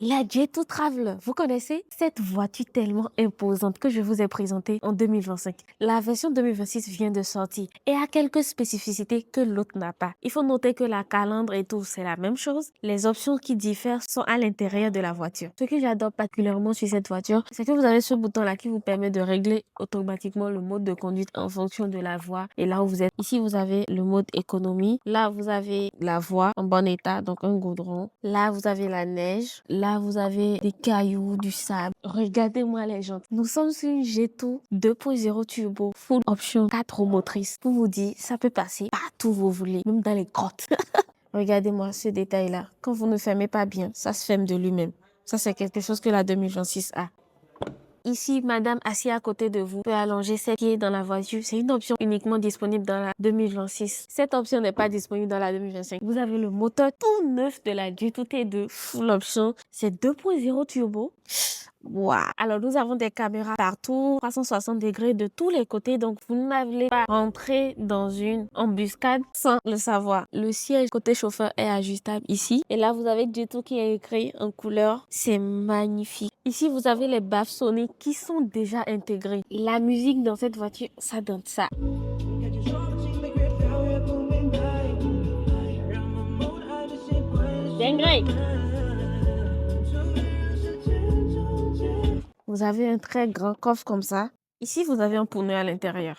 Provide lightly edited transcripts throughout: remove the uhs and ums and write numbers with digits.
La J2 Traveler, vous connaissez cette voiture tellement imposante que je vous ai présentée en 2025. La version 2026 vient de sortir et a quelques spécificités que l'autre n'a pas. Il faut noter que la calandre et tout, c'est la même chose. Les options qui diffèrent sont à l'intérieur de la voiture. Ce que j'adore particulièrement sur cette voiture, c'est que vous avez ce bouton-là qui vous permet de régler automatiquement le mode de conduite en fonction de la voie et là où vous êtes. Ici, vous avez le mode économie. Là, vous avez la voie en bon état, donc un goudron. Là, vous avez la neige. Là, vous avez des cailloux, du sable. Regardez-moi les jantes. Nous sommes sur une G2 2.0 turbo, full option 4 roues motrices. Pour vous dire, ça peut passer partout où vous voulez, même dans les grottes. Regardez-moi ce détail-là. Quand vous ne fermez pas bien, ça se ferme de lui-même. Ça, c'est quelque chose que la 2026 a. Ici, madame assise à côté de vous peut allonger ses pieds dans la voiture. C'est une option uniquement disponible dans la 2026. Cette option n'est pas disponible dans la 2025. Vous avez le moteur tout neuf de la J2 T2 full option. C'est 2.0 turbo. Wow. Alors, nous avons des caméras partout, 360 degrés de tous les côtés. Donc, vous n'allez pas rentrer dans une embuscade sans le savoir. Le siège côté chauffeur est ajustable ici. Et là, vous avez J2 qui est écrit en couleur. C'est magnifique. Ici, vous avez les baffes soniques qui sont déjà intégrées. La musique dans cette voiture, ça donne ça. Dingue. Vous avez un très grand coffre comme ça. Ici, vous avez un pneu à l'intérieur.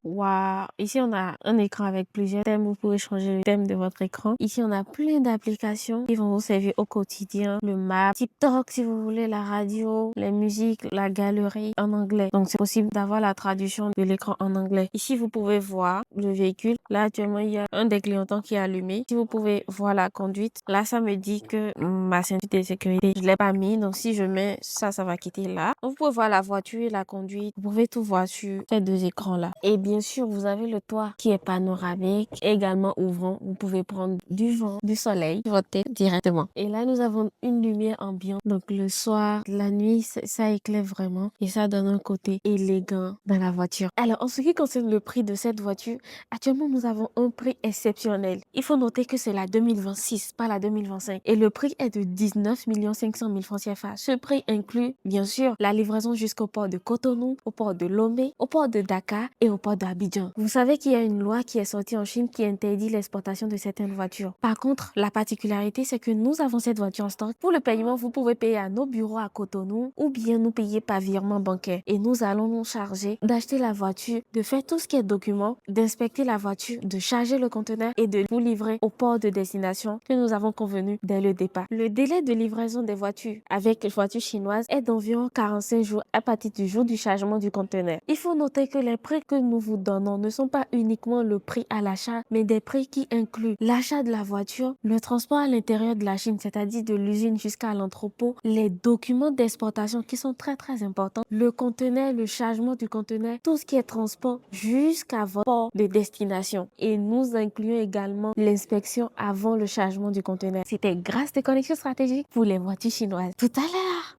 Waouh! Ici, on a un écran avec plusieurs thèmes. Vous pouvez changer le thème de votre écran. Ici, on a plein d'applications qui vont vous servir au quotidien. Le map, TikTok si vous voulez, la radio, les musiques, la galerie en anglais. Donc, c'est possible d'avoir la traduction de l'écran en anglais. Ici, vous pouvez voir le véhicule. Là, actuellement, il y a un des clignotants qui est allumé. Si vous pouvez voir la conduite, là, ça me dit que ma ceinture de sécurité, je l'ai pas mis. Donc, si je mets ça, ça va quitter là. Donc, vous pouvez voir la voiture, la conduite. Vous pouvez tout voir sur ces deux écrans-là. Et bien sûr, vous avez le toit qui est panoramique, également ouvrant. Vous pouvez prendre du vent, du soleil sur votre tête directement. Et là, nous avons une lumière ambiante. Donc, le soir, la nuit, ça éclaire vraiment et ça donne un côté élégant dans la voiture. Alors, en ce qui concerne le prix de cette voiture, actuellement, nous avons un prix exceptionnel. Il faut noter que c'est la 2026, pas la 2025. Et le prix est de 19 500 000 francs CFA. Ce prix inclut, bien sûr, la livraison jusqu'au port de Cotonou, au port de Lomé, au port de Dakar et au port d'Abidjan. Vous savez qu'il y a une loi qui est sortie en Chine qui interdit l'exportation de certaines voitures. Par contre, la particularité, c'est que nous avons cette voiture en stock. Pour le paiement, vous pouvez payer à nos bureaux à Cotonou ou bien nous payer par virement bancaire. Et nous allons nous charger d'acheter la voiture, de faire tout ce qui est documents, d'inspecter la voiture, de charger le conteneur et de vous livrer au port de destination que nous avons convenu dès le départ. Le délai de livraison des voitures avec les voitures chinoises est d'environ 45 jours à partir du jour du chargement du conteneur. Il faut noter que les prix que nous vous donnons ne sont pas uniquement le prix à l'achat, mais des prix qui incluent l'achat de la voiture, le transport à l'intérieur de la Chine, c'est-à-dire de l'usine jusqu'à l'entrepôt, les documents d'exportation qui sont très importants, le conteneur, le chargement du conteneur, tout ce qui est transport jusqu'à votre port de destination. Et nous incluons également l'inspection avant le chargement du conteneur. C'était Grâce de Connexion Stratégique pour les voitures chinoises. Tout à l'heure!